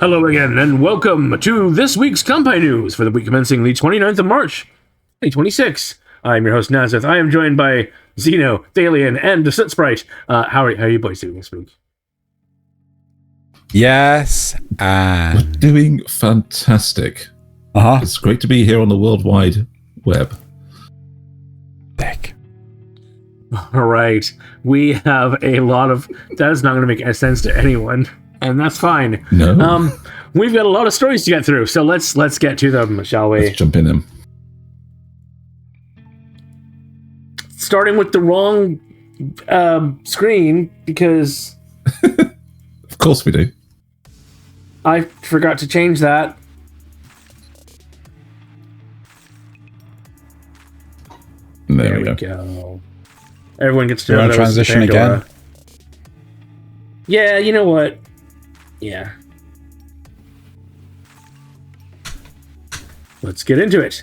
Hello again, and welcome to this week's Kanpai News for the week commencing the 29th of March, 2026. I'm your host, Nasuth. I am joined by Xeno, Thaylien, and the Sprite. How are you boys doing this week? Yes, and we're doing fantastic. It's great to be here on the World Wide Web. Dick. All right, we have a lot of... That is not going to make any sense to anyone, and that's fine. No. We've got a lot of stories to get through, so let's get to them, shall we? Let's jump in them. Starting with the wrong screen, because... Of course we do. I forgot to change that. There we go. Everyone gets to know that transition again. Yeah, you know what? Yeah. Let's get into it.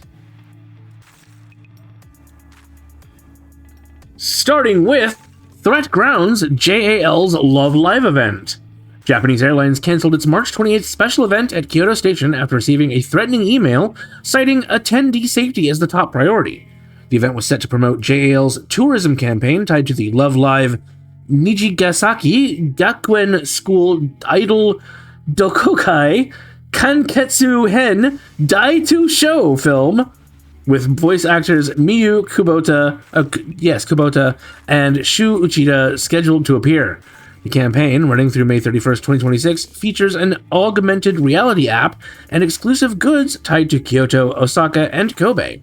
Starting with Threat Grounds JAL's Love Live event. Japanese Airlines canceled its March 28th special event at Kyoto Station after receiving a threatening email citing attendee safety as the top priority. The event was set to promote JAL's tourism campaign tied to the Love Live Nijigasaki Gakuen School Idol Dokokai Kanketsu Hen Daitu Show film, with voice actors Miyu Kubota and Shu Uchida scheduled to appear. The campaign, running through May 31st, 2026, features an augmented reality app and exclusive goods tied to Kyoto, Osaka, and Kobe.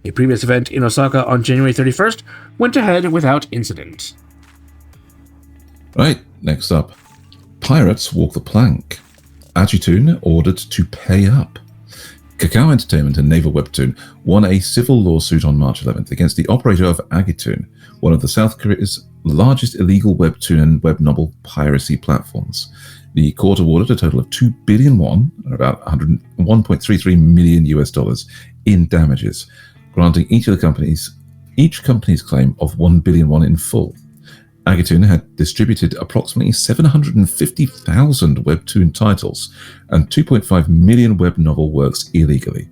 A previous event in Osaka on January 31st went ahead without incident. Right, next up. Pirates walk the plank. Agitoon ordered to pay up. Kakao Entertainment and Naval Webtoon won a civil lawsuit on March 11th against the operator of Agitoon, one of the South Korea's largest illegal webtoon and web novel piracy platforms. The court awarded a total of 2 billion won, or about 1.33 million US dollars, in damages, granting each company's claim of 1 billion won in full. Agitoon had distributed approximately 750,000 webtoon titles and 2.5 million web novel works illegally.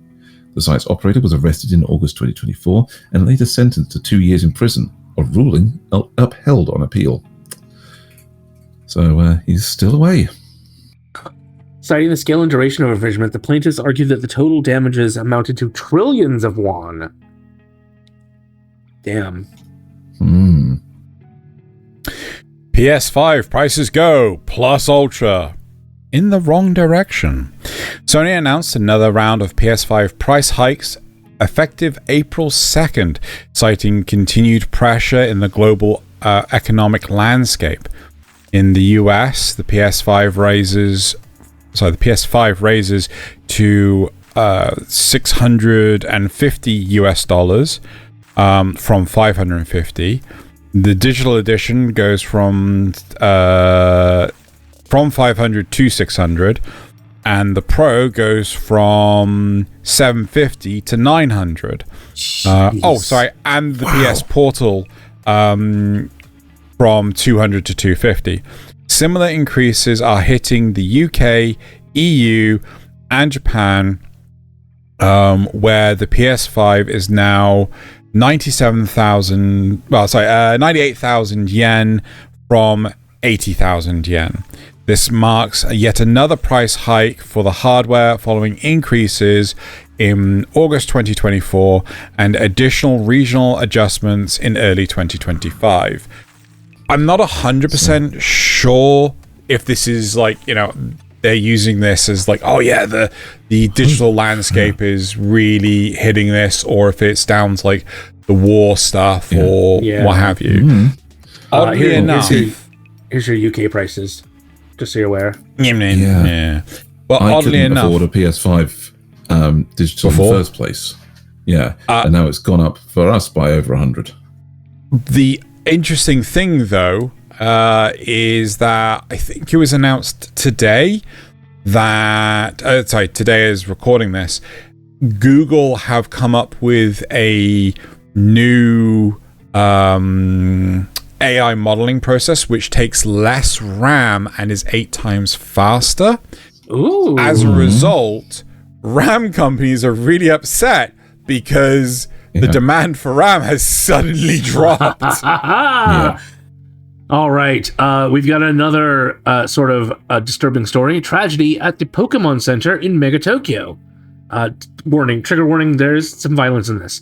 The site's operator was arrested in August 2024 and later sentenced to 2 years in prison, a ruling upheld on appeal. So he's still away. Citing the scale and duration of infringement, the plaintiffs argued that the total damages amounted to trillions of won. Damn. PS5 prices go, plus Ultra. In the wrong direction. Sony announced another round of PS5 price hikes effective April 2nd, citing continued pressure in the global economic landscape. In the US, the PS5 raises to $650 US from $550. The digital edition goes from 500 to 600, and the Pro goes from 750 to 900. And the PS Portal from 200 to 250. Similar increases are hitting the UK, EU, and Japan, where the PS5 is now 98,000 yen from 80,000 yen. This marks yet another price hike for the hardware following increases in August 2024 and additional regional adjustments in early 2025. I'm not 100% sure if this is they're using this as the digital landscape is really hitting this, or if it's down to the war stuff or what have you. Oddly enough, here's your UK prices, just so you're aware. Yeah. Well, I oddly couldn't enough, afford a PS5 digital before? in the first place. Yeah, and now it's gone up for us by over 100. The interesting thing, though, is that I think it was announced today that today is recording this, Google have come up with a new AI modeling process which takes less RAM and is 8 times faster. Ooh. As a result, RAM companies are really upset because the demand for RAM has suddenly dropped. All right. We've got another sort of disturbing story. Tragedy at the Pokemon Center in Mega Tokyo. Trigger warning, there's some violence in this.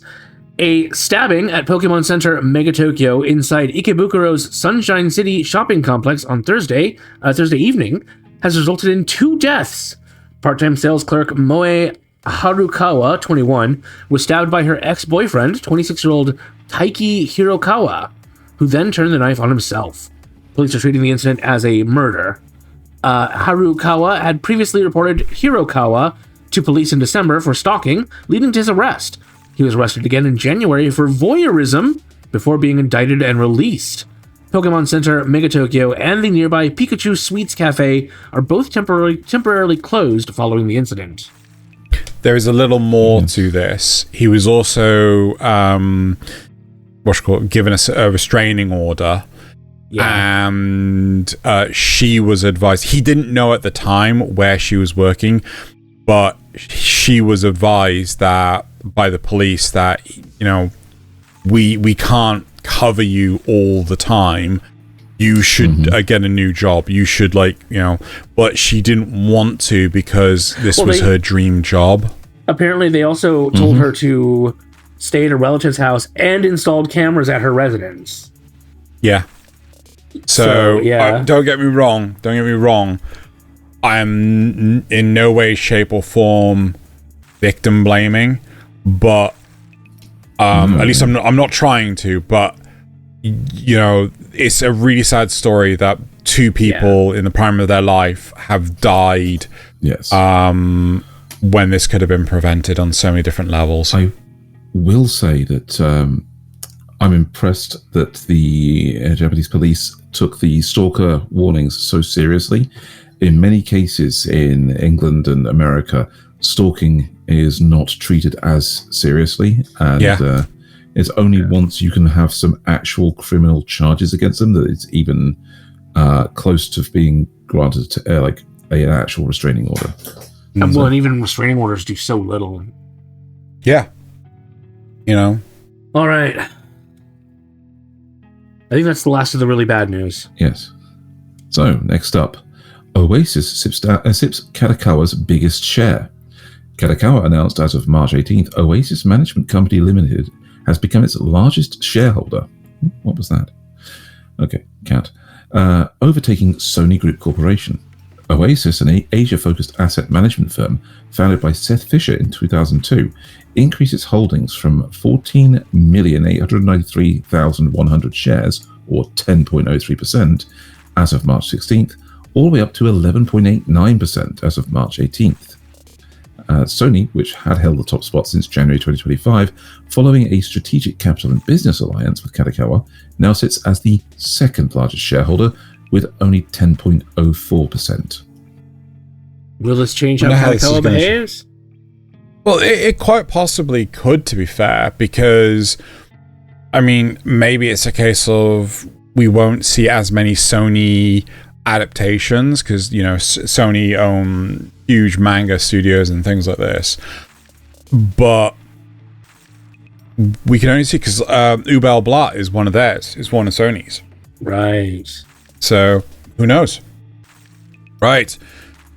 A stabbing at Pokemon Center Mega Tokyo inside Ikebukuro's Sunshine City shopping complex on Thursday evening has resulted in 2 deaths. Part-time sales clerk Moe Harukawa, 21, was stabbed by her ex-boyfriend, 26-year-old Taiki Hirokawa, who then turned the knife on himself. Police are treating the incident as a murder. Harukawa had previously reported Hirokawa to police in December for stalking, leading to his arrest. He was arrested again in January for voyeurism before being indicted and released. Pokemon Center Mega Tokyo and the nearby Pikachu Sweets Cafe are both temporarily closed following the incident. There is a little more to this. He was also given a restraining order. And she was advised. He didn't know at the time where she was working, but she was advised that by the police that, you know, we can't cover you all the time. You should get a new job. You should, but she didn't want to because this was her dream job. Apparently, they also told her to stay at a relative's house and installed cameras at her residence. Yeah. So don't get me wrong. I'm in no way, shape, or form victim blaming, but at least I'm not trying to. But you know, it's a really sad story that 2 people in the prime of their life have died. Yes. When this could have been prevented on so many different levels. I will say that I'm impressed that the Japanese police took the stalker warnings so seriously. In many cases in England and America, stalking is not treated as seriously, and it's only once you can have some actual criminal charges against them that it's even close to being granted an actual restraining order. Well, and even restraining orders do so little. Yeah. You know. All right. I think that's the last of the really bad news. Yes. So, next up, Oasis sips Kadokawa's biggest share. Kadokawa announced as of March 18th, Oasis Management Company Limited has become its largest shareholder. What was that? Okay, cat. Overtaking Sony Group Corporation. Oasis, an Asia-focused asset management firm founded by Seth Fisher in 2002, increased its holdings from 14,893,100 shares, or 10.03%, as of March 16th, all the way up to 11.89% as of March 18th. Sony, which had held the top spot since January 2025, following a strategic capital and business alliance with Kadokawa, now sits as the second largest shareholder with only 10.04%. Will this change how Kadokawa behaves? Well, it quite possibly could, to be fair, because, I mean, maybe it's a case of we won't see as many Sony adaptations because, you know, Sony own huge manga studios and things like this. But we can only see because Ubel Blatt is one of theirs, is one of Sony's. Right. So, who knows? Right.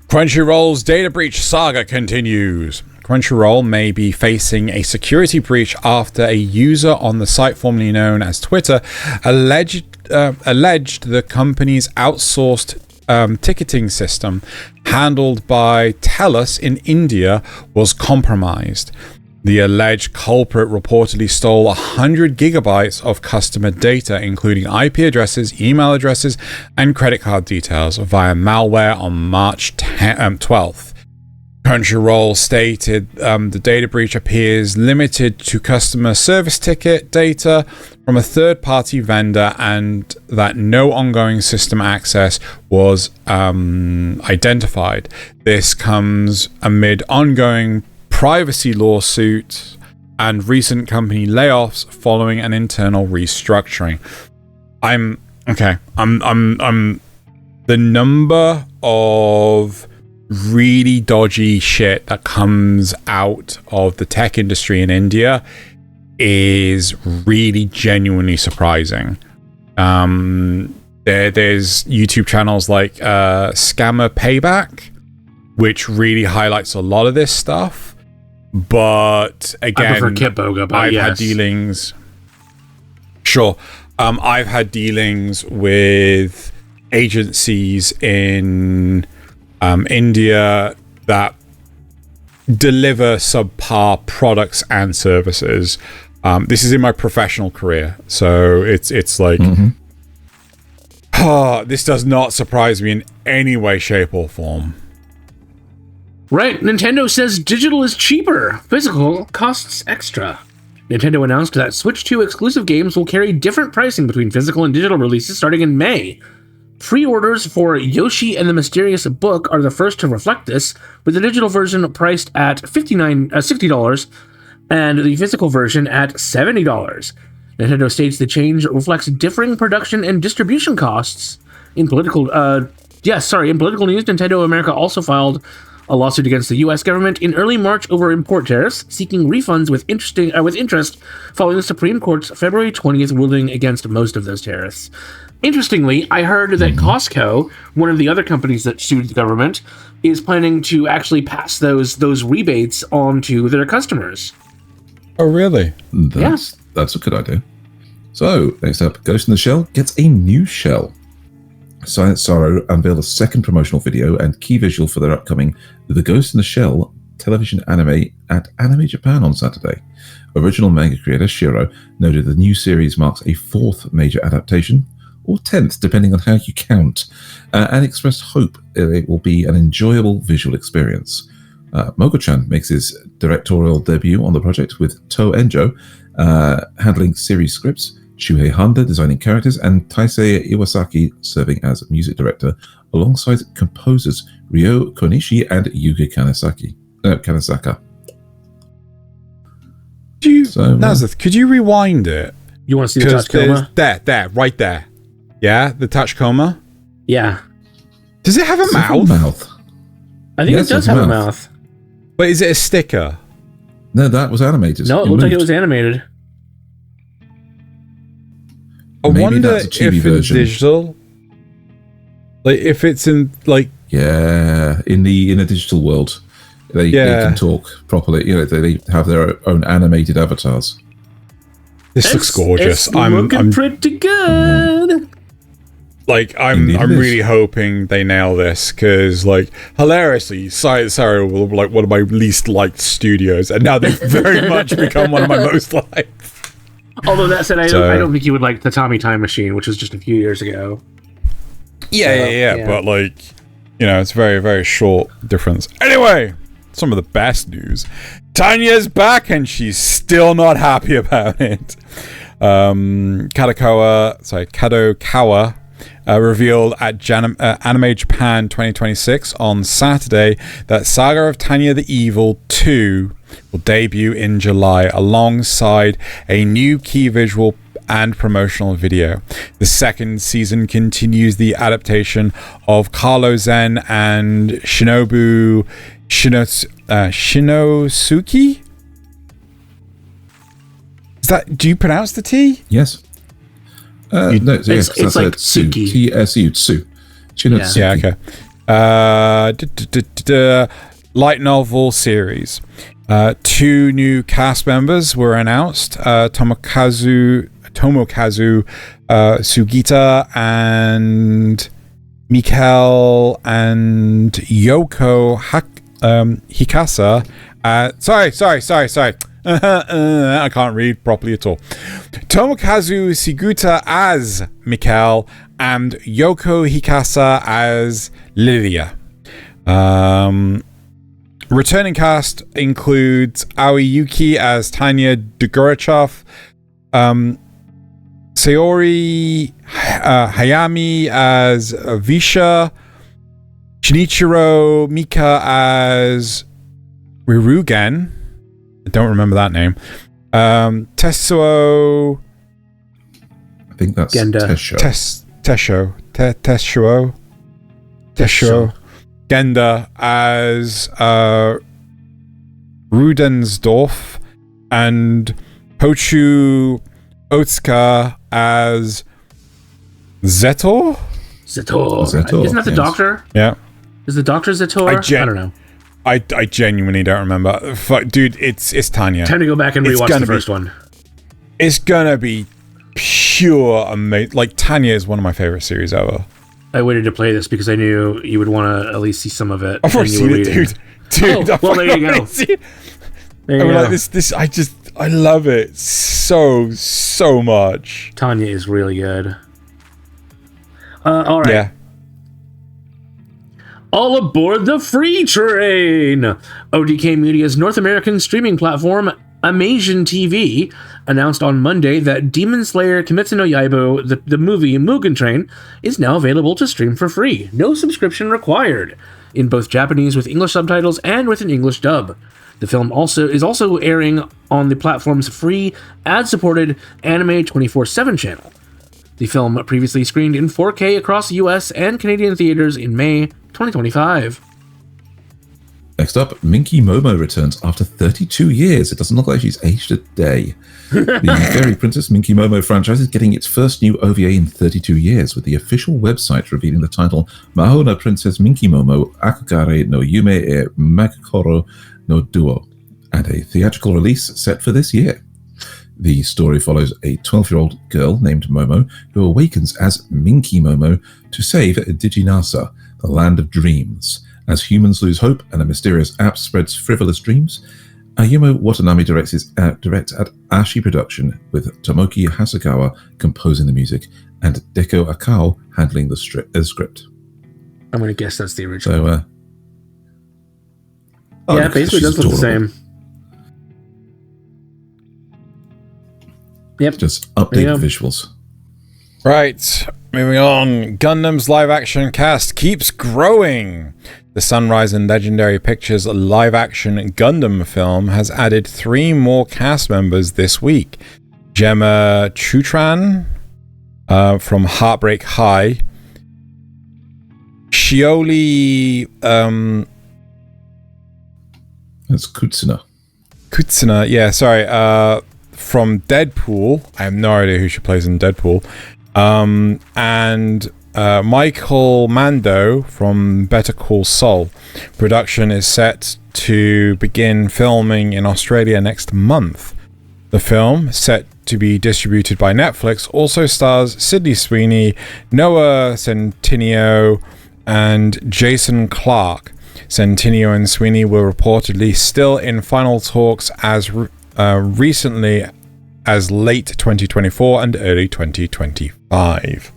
Crunchyroll's data breach saga continues. Crunchyroll may be facing a security breach after a user on the site formerly known as Twitter alleged the company's outsourced ticketing system handled by TELUS in India was compromised. The alleged culprit reportedly stole 100 gigabytes of customer data, including IP addresses, email addresses, and credit card details via malware on March 12th. Crunchyroll stated the data breach appears limited to customer service ticket data from a third-party vendor and that no ongoing system access was identified. This comes amid ongoing privacy lawsuits and recent company layoffs following an internal restructuring. I'm the number of really dodgy shit that comes out of the tech industry in India is really genuinely surprising. There's YouTube channels like Scammer Payback, which really highlights a lot of this stuff. But again, I prefer Kitboga, but I've had dealings. Sure. I've had dealings with agencies in India that deliver subpar products and services. This is in my professional career, so it's like, this does not surprise me in any way, shape, or form. Right, Nintendo says digital is cheaper, physical costs extra. Nintendo announced that Switch 2 exclusive games will carry different pricing between physical and digital releases starting in May. Pre-orders for Yoshi and the Mysterious Book are the first to reflect this, with the digital version priced at $60 and the physical version at $70. Nintendo states the change reflects differing production and distribution costs. In political news, Nintendo America also filed a lawsuit against the U.S. government in early March over import tariffs, seeking refunds with interest following the Supreme Court's February 20th ruling against most of those tariffs. Interestingly, I heard that Costco, one of the other companies that sued the government, is planning to actually pass those rebates on to their customers. Oh, really? That's a good idea. So, next up, Ghost in the Shell gets a new shell. Science Sorrow unveiled a second promotional video and key visual for their upcoming The Ghost in the Shell television anime at Anime Japan on Saturday. Original manga creator Shiro noted the new series marks a fourth major adaptation, or 10th, depending on how you count, and expressed hope it will be an enjoyable visual experience. Mogo-chan makes his directorial debut on the project with To Enjo handling series scripts, Shuhei Honda designing characters, and Taisei Iwasaki serving as music director, alongside composers Ryo Konishi and Yuki Kanasaka. Nasuth, could you rewind it? You want to see the Tachikoma? There, right there. Yeah, the Tachikoma? Yeah. Does it have a mouth? I think it does have a mouth. But is it a sticker? No, that was animated. No, it looked like it was animated. I wonder if it's digital. Like, if it's in, like... Yeah, in a digital world, they can talk properly. You know, they have their own animated avatars. This looks gorgeous. It's looking pretty good. Like, I'm really hoping they nail this, because, like, hilariously, Science Sorrow were like one of my least liked studios, and now they've very much become one of my most liked. Although that said, I don't think you would like Tatami Time Machine, which was just a few years ago. Yeah. But, like, you know, it's very, very short difference. Anyway, some of the best news. Tanya's back, and she's still not happy about it. Kadokawa revealed at Anime Japan 2026 on Saturday that Saga of Tanya the Evil 2 will debut in July alongside a new key visual and promotional video. The second season continues the adaptation of Carlo Zen and Shinosuke? Is that, do you pronounce the T? Yes. No, it's like Suki. T-S-U, Shinosuke. Yeah, okay. Light novel series. 2 new cast members were announced. Tomokazu Sugita and Mikhail and Yoko Hikasa. Sorry. I can't read properly at all. Tomokazu Sugita as Mikhail and Yoko Hikasa as Lilia. Returning cast includes Aoi Yuki as Tanya Dugurachev, Sayori Hayami as Visha, Shinichiro Mika as Rirugen. I don't remember that name. Tetsuo. I think that's Genda. Tesho. Genda as Rudensdorf, and Pochu Otsuka as Zetor? Zetor. Isn't that the doctor? Yeah. Is the doctor Zetor? I don't know. I genuinely don't remember. Fuck, dude, it's Tanya. Time to go back and rewatch the first one. It's gonna be pure amazing. Like, Tanya is one of my favorite series ever. I waited to play this because I knew you would want to at least see some of it. I've already seen it, dude. Oh, well, there you go. Like, this. I love it so much. Tanya is really good. All right. Yeah. All aboard the free train! ODK Media's North American streaming platform, Amazon TV, announced on Monday that Demon Slayer Kimetsu no Yaiba, the movie Mugen Train, is now available to stream for free. No subscription required. In both Japanese with English subtitles and with an English dub. The film is also airing on the platform's free, ad-supported Anime 24/7 channel. The film previously screened in 4K across the US and Canadian theaters in May 2025. Next up, Minky Momo returns after 32 years. It doesn't look like she's aged a day. The Fairy Princess Minky Momo franchise is getting its first new OVA in 32 years, with the official website revealing the title Mahona Princess Minky Momo Akugare no Yume e Makikoro no Duo, and a theatrical release set for this year. The story follows a 12-year-old girl named Momo who awakens as Minky Momo to save Diginasa, the land of dreams. As humans lose hope and a mysterious app spreads frivolous dreams, Ayumu Watanabe directs at Ashi Production, with Tomoki Hasegawa composing the music and Deko Akao handling the script. I'm going to guess that's the original. So, yeah, basically does look the same. Yep. Just update visuals. Right, moving on. Gundam's live-action cast keeps growing. The Sunrise and Legendary Pictures live-action Gundam film has added 3 more cast members this week. Gemma Chutran from Heartbreak High. Shioli... That's Kutsuna. Kutsuna, yeah, sorry. From Deadpool. I have no idea who she plays in Deadpool. And Michael Mando from Better Call Saul. Production is set to begin filming in Australia next month. The film, set to be distributed by Netflix, also stars Sydney Sweeney, Noah Centineo, and Jason Clarke. Centineo and Sweeney were reportedly still in final talks as recently as late 2024 and early 2025.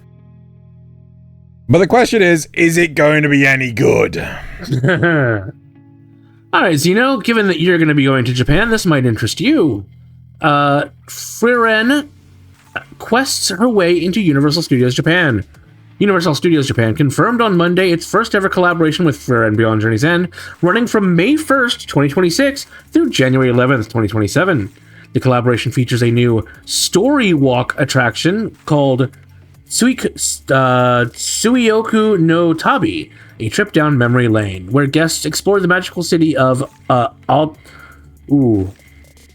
But the question is it going to be any good? Alright, Zeno, given that you're going to be going to Japan, this might interest you. Frieren quests her way into Universal Studios Japan. Universal Studios Japan confirmed on Monday its first ever collaboration with Frieren Beyond Journey's End, running from May 1st, 2026 through January 11th, 2027. The collaboration features a new story walk attraction called Suioku no Tabi, a trip down memory lane, where guests explore the magical city of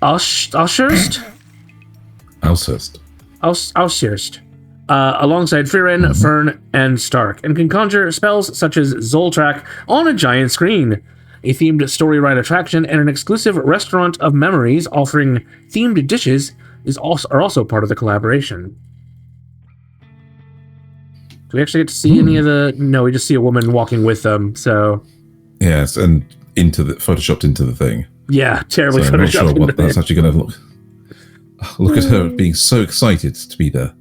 Alshurst? Alshurst. Alongside Frieren, Fern, and Stark, and can conjure spells such as Zoltrak on a giant screen. A themed story ride attraction and an exclusive restaurant of memories offering themed dishes are also part of the collaboration. Do we actually get to see any of the... No, we just see a woman walking with them, so... Yes, and photoshopped into the thing. Yeah, terribly so photoshopped. I'm not sure what that's actually going to look. Look at her being so excited to be there.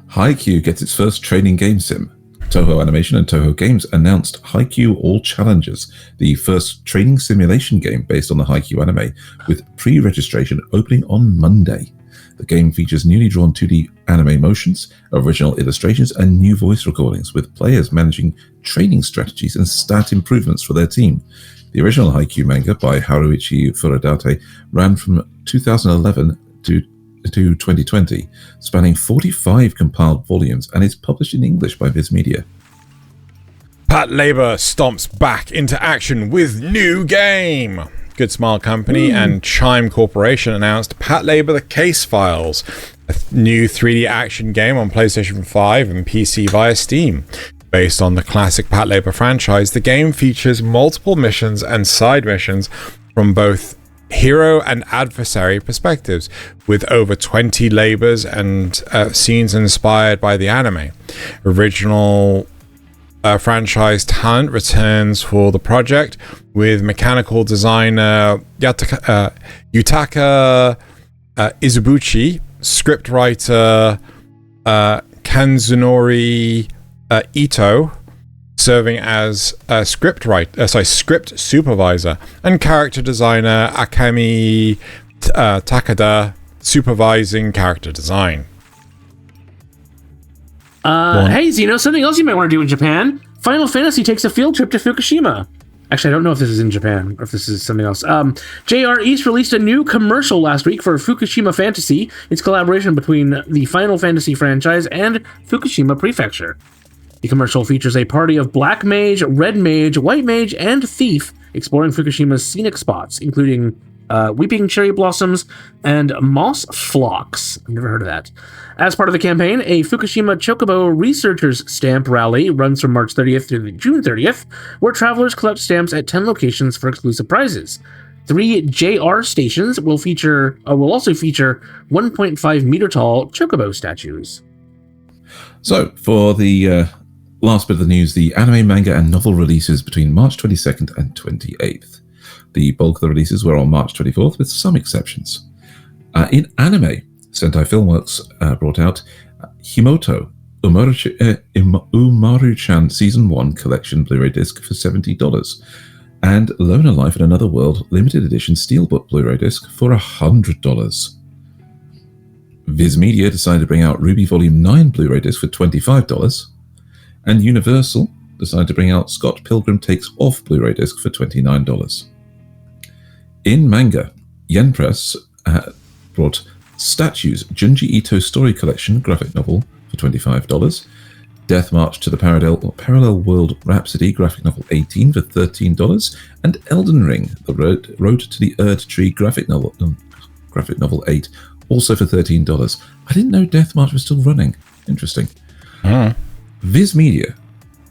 Haikyu gets its first training game sim. Toho Animation and Toho Games announced Haikyu All Challengers, the first training simulation game based on the Haikyu anime, with pre-registration opening on Monday. The game features newly drawn 2D anime motions, original illustrations, and new voice recordings, with players managing training strategies and stat improvements for their team. The original Haikyu manga by Haruichi Furudate ran from 2011 to 2020, spanning 45 compiled volumes, and is published in English by Viz Media. Patlabor stomps back into action with new game. Good Smile Company and Chime Corporation announced Patlabor The Case Files, a new 3D action game on PlayStation 5 and PC via Steam. Based on the classic Patlabor franchise, the game features multiple missions and side missions from both hero and adversary perspectives, with over 20 labors and scenes inspired by the anime. Original franchise talent returns for the project, with mechanical designer Yutaka Izubuchi, scriptwriter Kanzunori Ito serving as a script supervisor, and character designer Akami Takada supervising character design. Hey, Zeno, something else you might want to do in Japan. Final Fantasy takes a field trip to Fukushima. Actually, I don't know if this is in Japan or if this is something else. JR East released a new commercial last week for Fukushima Fantasy. It's collaboration between the Final Fantasy franchise and Fukushima Prefecture. The commercial features a party of Black Mage, Red Mage, White Mage, and Thief exploring Fukushima's scenic spots, including Weeping Cherry Blossoms and Moss Flocks. I've never heard of that. As part of the campaign, a Fukushima Chocobo Researchers Stamp Rally runs from March 30th to June 30th, where travelers collect stamps at 10 locations for exclusive prizes. 3 JR stations will also feature 1.5 meter tall Chocobo statues. So, for the last bit of the news, the anime, manga, and novel releases between March 22nd and 28th. The bulk of the releases were on March 24th, with some exceptions. In anime, Sentai Filmworks brought out Himoto Umaru-chan Season 1 Collection Blu-ray Disc for $70, and Loner Life in Another World Limited Edition Steelbook Blu-ray Disc for $100. Viz Media decided to bring out Ruby Volume 9 Blu-ray Disc for $25, and Universal decided to bring out Scott Pilgrim Takes Off Blu-ray Disc for $29. In manga, Yen Press brought Statues Junji Ito Story Collection graphic novel for $25, Death March to the Parallel World Rhapsody graphic novel 18 for $13, and Elden Ring, The Road to the Erd Tree graphic novel 8, also for $13. I didn't know Death March was still running. Interesting. Viz Media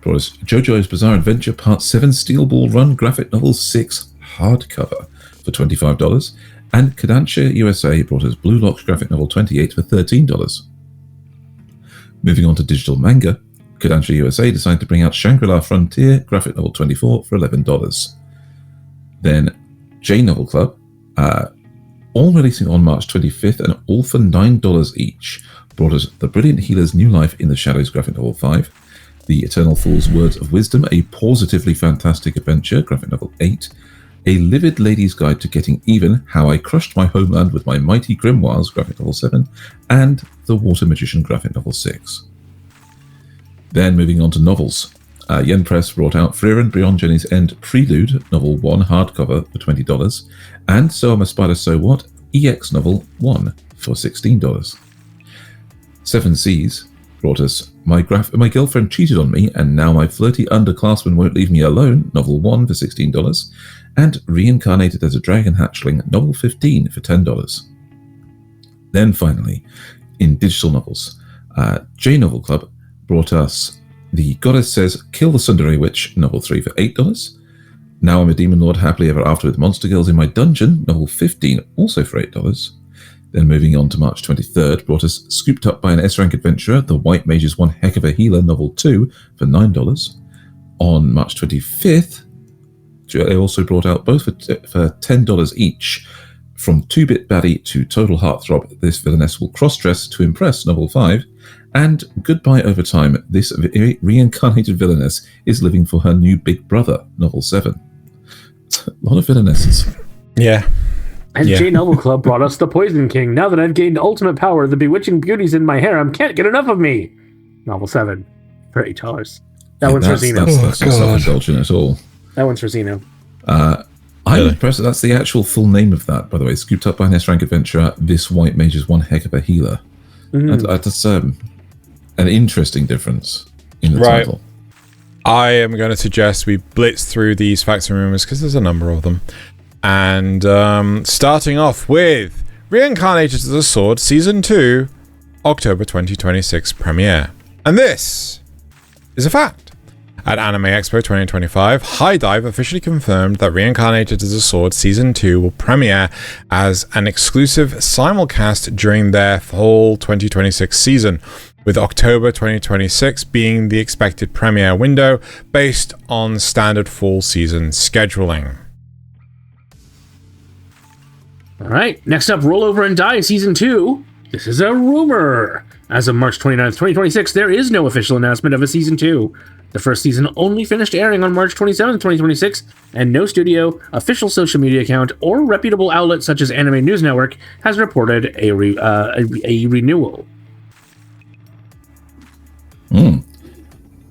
brought us JoJo's Bizarre Adventure Part 7 Steel Ball Run graphic novel 6 hardcover for $25, and Kodansha USA brought us Blue Lock graphic novel 28 for $13. Moving on to digital manga, Kodansha USA decided to bring out Shangri-La Frontier graphic novel 24 for $11. Then J Novel Club, all releasing on March 25th and all for $9 each, brought us The Brilliant Healer's New Life in the Shadows graphic novel 5, The Eternal Fool's Words of Wisdom, A Positively Fantastic Adventure graphic novel 8, A Livid Lady's Guide to Getting Even, How I Crushed My Homeland with My Mighty Grimoires graphic novel 7, and The Water Magician graphic novel 6. Then moving on to novels. Yen Press brought out Frieren Beyond Journey's End Prelude novel 1 hardcover for $20, and So I'm a Spider So What EX novel 1 for $16. Seven Seas brought us My Girlfriend Cheated on Me and Now My Flirty Underclassman Won't Leave Me Alone novel 1 for $16, and Reincarnated as a Dragon Hatchling novel 15 for $10. Then finally, in digital novels, J Novel Club brought us The Goddess Says Kill the Sundari Witch novel 3 for $8, Now I'm a Demon Lord Happily Ever After with Monster Girls in My Dungeon novel 15 also for $8. Then moving on to March 23rd brought us Scooped Up by an S-Rank Adventurer, The White Mage's One Heck of a Healer novel 2 for $9. On March 25th, they also brought out both for $10 each, From 2-Bit Baddie to Total Heartthrob, This Villainess Will Cross-Dress to Impress novel 5, and Goodbye Overtime, This Reincarnated Villainess is Living for Her New Big Brother novel 7. A lot of villainesses. Yeah. And J Novel Club brought us The Poison King. Now that I've gained ultimate power, the bewitching beauties in my harem can't get enough of me. Novel 7 for $8. That one's for Zeno. That's not self-indulgent at all. That one's for Zeno. I'm impressed that's the actual full name of that, by the way. Scooped Up by an S-Rank Adventurer, This White Mage is One Heck of a Healer. That's an interesting difference in the title. I am going to suggest we blitz through these facts and rumors because there's a number of them. And starting off with Reincarnated as a Sword Season 2, October 2026 premiere. And this is a fact. At Anime Expo 2025, HIDIVE officially confirmed that Reincarnated as a Sword Season 2 will premiere as an exclusive simulcast during their fall 2026 season, with October 2026 being the expected premiere window based on standard fall season scheduling. Alright, next up, Roll Over and Die Season 2. This is a rumor. As of March 29th, 2026, there is no official announcement of a Season 2. The first season only finished airing on March 27th, 2026, and no studio, official social media account, or reputable outlet such as Anime News Network has reported a renewal.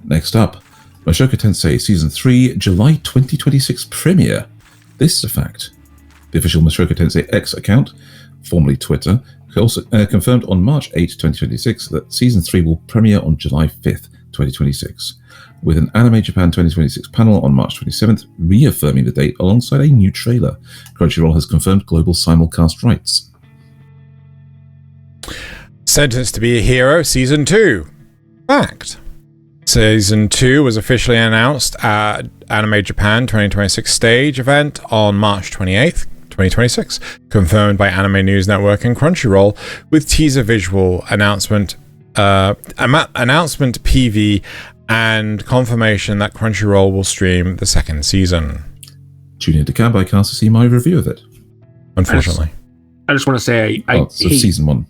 Next up, Mushoku Tensei Season 3, July 2026 premiere. This is a fact. The official Mushoku Tensei X account, formerly Twitter, also confirmed on March 8, 2026 that Season 3 will premiere on July 5th, 2026, with an Anime Japan 2026 panel on March 27th, reaffirming the date alongside a new trailer. Crunchyroll has confirmed global simulcast rights. Sentenced to be a Hero Season 2. Fact. Season 2 was officially announced at Anime Japan 2026 stage event on March 28th, 2026, confirmed by Anime News Network and Crunchyroll, with teaser visual announcement PV and confirmation that Crunchyroll will stream the second season. Tune into Kanpai Cast to see my review of it. Unfortunately. I just want to say I hate Season 1.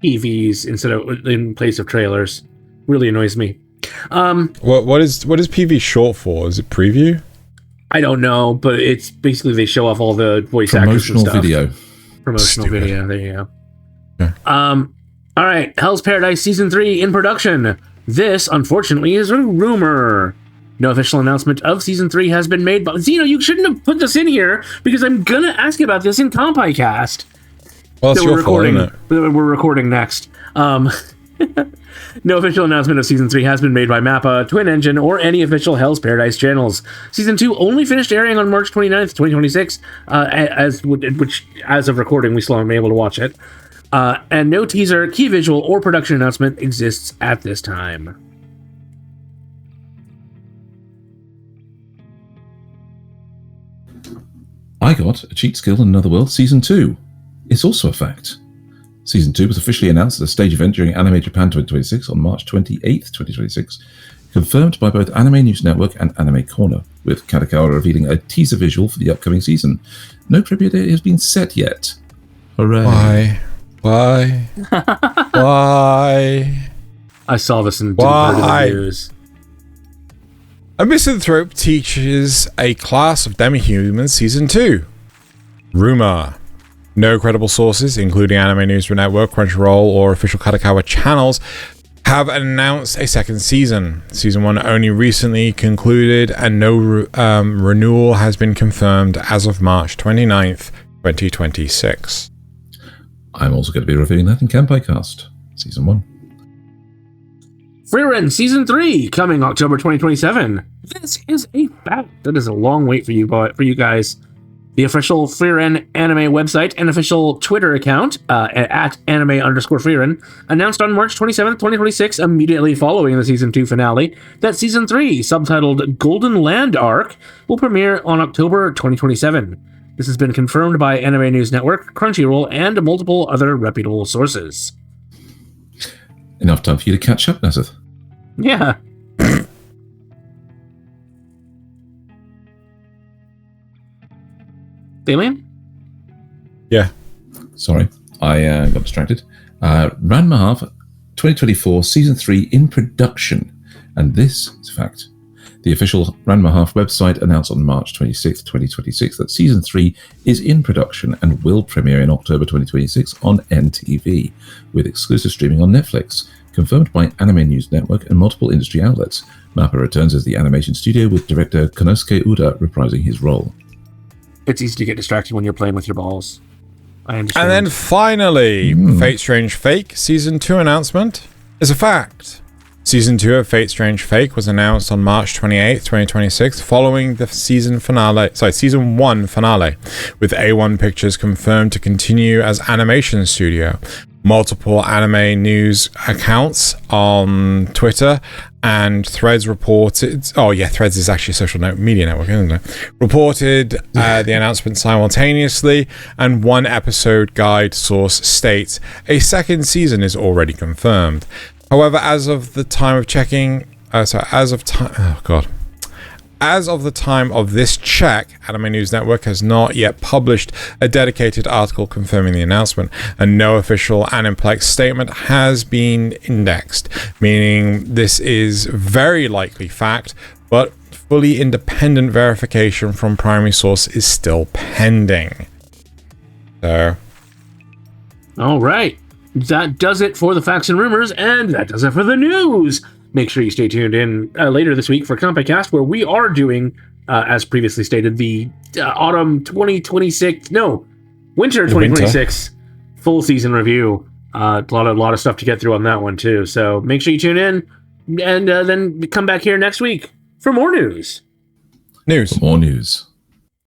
PVs instead of in place of trailers. Really annoys me. What is PV short for? Is it preview? I don't know, but it's basically they show off all the voice actors and stuff. Promotional video. There you go. Yeah. All right, Hell's Paradise Season 3 in production. This, unfortunately, is a rumor. No official announcement of Season 3 has been made, but Zeno, you shouldn't have put this in here because I'm gonna ask you about this in Kanpai Cast. Well, it's your fault, isn't it? We're recording next. No official announcement of Season 3 has been made by Mappa, Twin Engine, or any official Hell's Paradise channels. Season 2 only finished airing on March 29th, 2026, which, as of recording, we still haven't been able to watch it. And no teaser, key visual, or production announcement exists at this time. I Got a Cheat Skill in Another World Season 2. It's also a fact. Season 2 was officially announced at a stage event during Anime Japan 2026 on March 28th, 2026, confirmed by both Anime News Network and Anime Corner, with Kadokawa revealing a teaser visual for the upcoming season. No premiere date has been set yet. Hooray. Why? Why? I saw this in the news. A Misanthrope teaches a class of demi-humans Season 2. Rumor. No credible sources, including Anime News Network, Crunchyroll, or official Kadokawa channels, have announced a second season. Season 1 only recently concluded, and no renewal has been confirmed as of March 29th, 2026. I'm also going to be reviewing that in Kanpai Cast, Season 1. Frieren Season 3 coming October 2027. This is a fact. That is a long wait for you guys. The official Frieren anime website and official Twitter account at anime_Frieren announced on March 27th, 2026, immediately following the Season 2 finale, that Season 3, subtitled Golden Land Arc, will premiere on October 2027. This has been confirmed by Anime News Network, Crunchyroll, and multiple other reputable sources. Enough time for you to catch up, Nasuth. Yeah. Thaylien? Yeah. Sorry, I got distracted. Ranma Half 2024 Season 3 in production. And this is a fact. The official Ranma Half website announced on March 26, 2026 that Season 3 is in production and will premiere in October 2026 on NTV, with exclusive streaming on Netflix, confirmed by Anime News Network and multiple industry outlets. Mappa returns as the animation studio, with director Konosuke Uda reprising his role. It's easy to get distracted when you're playing with your balls. I understand. And then finally, Fate Strange Fake Season 2 announcement is a fact. Season 2 of Fate Strange Fake was announced on March 28th, 2026, following the season 1 finale, with A1 Pictures confirmed to continue as animation studio. Multiple anime news accounts on Twitter and Threads reported... Oh, yeah, Threads is actually a social media network, isn't it? Reported the announcement simultaneously, and one episode guide source states a second season is already confirmed. However, as of the time of checking... As of the time of this check, Anime News Network has not yet published a dedicated article confirming the announcement, and no official Animplex statement has been indexed, meaning this is very likely fact, but fully independent verification from primary source is still pending. So... All right. That does it for the facts and rumors, and that does it for the news. Make sure you stay tuned in later this week for Kanpai Cast, where we are doing, as previously stated, the winter 2026 full season review. A lot of stuff to get through on that one too. So make sure you tune in, and then come back here next week for more news. More news.